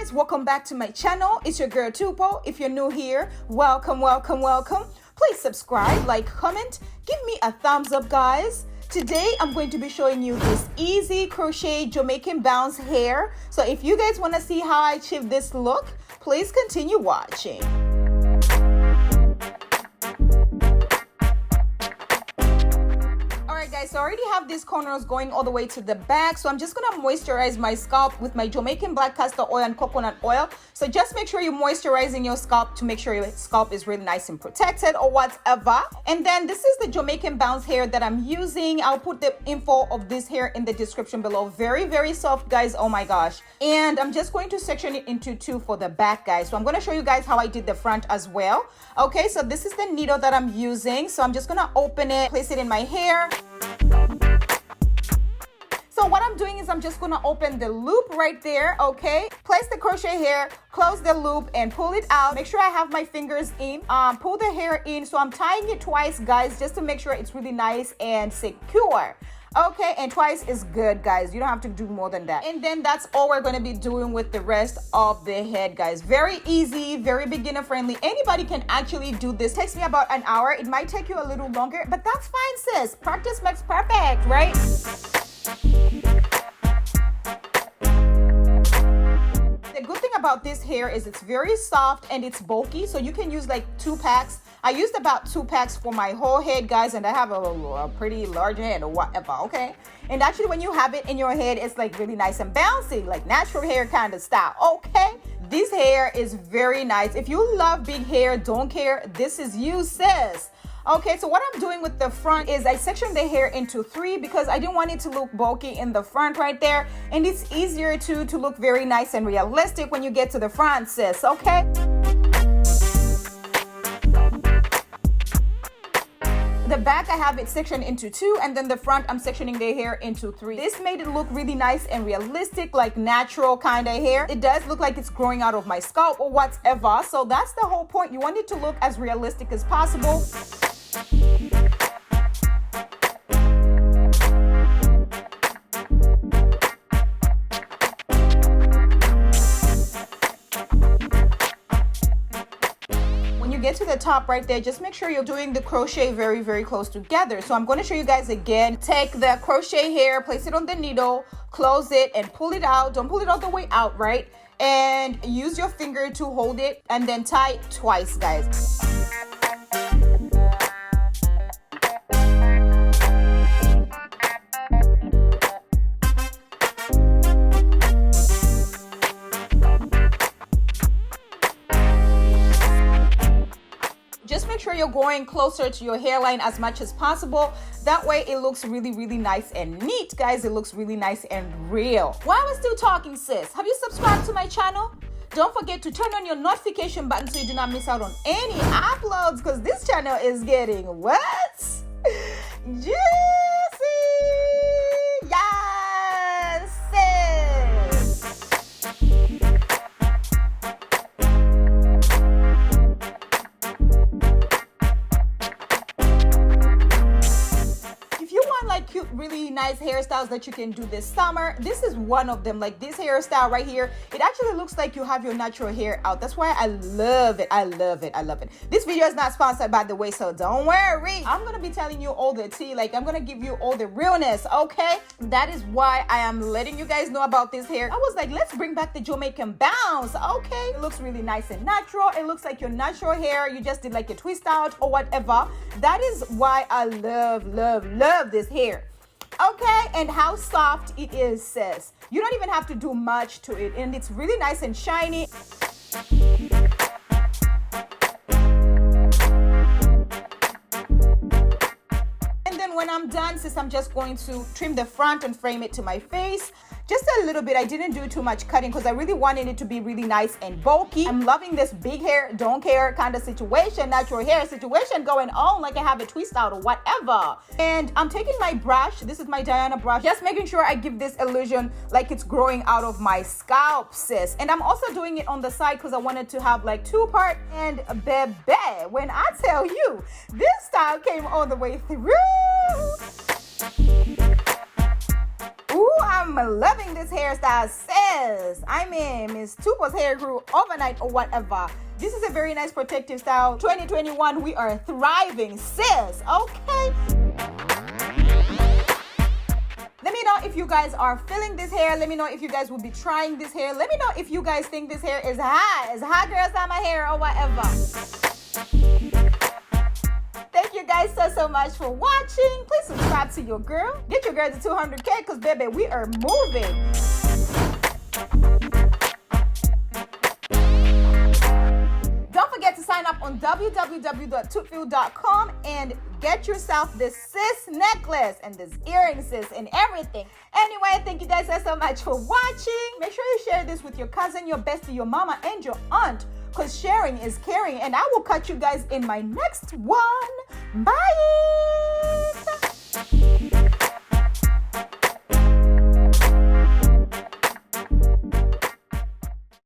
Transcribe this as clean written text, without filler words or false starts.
guys, welcome back to my channel. It's your girl Tupo. If you're new here, welcome. Please subscribe, like, comment, give me a thumbs up, guys. Today I'm going to be showing you this easy crochet Jamaican bounce hair. So if you guys want to see how I achieve this look, please continue watching. Guys, so I already have these corners going all the way to the back, so I'm just gonna moisturize my scalp with my Jamaican black castor oil and coconut oil. So just make sure you're moisturizing your scalp to make sure your scalp is really nice and protected or whatever. And then this is the Jamaican bounce hair that I'm using. I'll put the info of this hair in the description below. Very soft, guys. Oh my gosh. And I'm just going to section it into two for the back, guys. So I'm going to show you guys how I did the front as well. Okay, so this is the needle that I'm using. So I'm just gonna open it, place it in my hair. So what I'm doing is I'm just gonna open the loop right there, okay? Place the crochet hair, close the loop, and pull it out. Make sure I have my fingers in. Pull the hair in. So I'm tying it twice, guys, just to make sure it's really nice and secure. Okay, and twice is good, guys. You don't have to do more than that. And then that's all we're gonna be doing with the rest of the head, guys. Very easy, very beginner friendly. Anybody can actually do this. Takes me about an hour. It might take you a little longer, but that's fine, sis. Practice makes perfect, right? The good thing about this hair is it's very soft and it's bulky, so you can use like 2 packs. I used about 2 packs for my whole head, guys, and I have a pretty large head or whatever, okay? And actually when you have it in your head, it's like really nice and bouncy, like natural hair kind of style, okay? This hair is very nice. If you love big hair, don't care, this is you, sis. Okay, so what I'm doing with the front is I sectioned the hair into 3 because I didn't want it to look bulky in the front right there. And it's easier to look very nice and realistic when you get to the front, sis, okay? The back, I have it sectioned into 2, and then the front, I'm sectioning the hair into 3. This made it look really nice and realistic, like natural kind of hair. It does look like it's growing out of my scalp or whatever. So that's the whole point. You want it to look as realistic as possible. Get to the top right there, just make sure you're doing the crochet very close together. So I'm going to show you guys again. Take the crochet hair, place it on the needle, close it, and pull it out. Don't pull it all the way out, right? And use your finger to hold it, and then tie it twice, guys. Just make sure you're going closer to your hairline as much as possible. That way it looks really nice and neat, guys. It looks really nice and real. While we're still talking, sis, have you subscribed to my channel? Don't forget to turn on your notification button so you do not miss out on any uploads, because this channel is getting what? Juicy! Yes, sis! Like cute, really nice hairstyles that you can do this summer, this is one of them. Like this hairstyle right here, it actually looks like you have your natural hair out. That's why I love it. I love it. This video is not sponsored, by the way, so don't worry. I'm gonna be telling you all the tea. Like I'm gonna give you all the realness, okay? That is why I am letting you guys know about this hair. I was like, let's bring back the Jamaican bounce, okay? It looks really nice and natural. It looks like your natural hair. You just did like a twist out or whatever. That is why I love this hair. Okay, and how soft it is, sis. You don't even have to do much to it, and it's really nice and shiny. And then when I'm done, sis, I'm just going to trim the front and frame it to my face. Just a little bit. I didn't do too much cutting because I really wanted it to be really nice and bulky. I'm loving this big hair, don't care kind of situation, natural hair situation going on, like I have a twist out or whatever. And I'm taking my brush. This is my Diana brush. Just making sure I give this illusion like it's growing out of my scalp, sis. And I'm also doing it on the side because I wanted to have like 2-part. And baby, when I tell you, this style came all the way through. Ooh, I'm am loving this hairstyle, sis. I mean, Miss Tupo's hair grew overnight or whatever. This is a very nice protective style. 2021, we are thriving, sis. Okay. Let me know if you guys are feeling this hair. Let me know if you guys will be trying this hair. Let me know if you guys think this hair is hot. It's hot girl summer hair or whatever. Thank you guys so much for watching. Please subscribe to your girl. Get your girl to 200K because, baby, we are moving. Don't forget to sign up on www.tupo1.com and get yourself this sis necklace and this earring, sis, and everything. Anyway, thank you guys so much for watching. Make sure you share this with your cousin, your bestie, your mama, and your aunt, because sharing is caring. And I will catch you guys in my next one. Bye.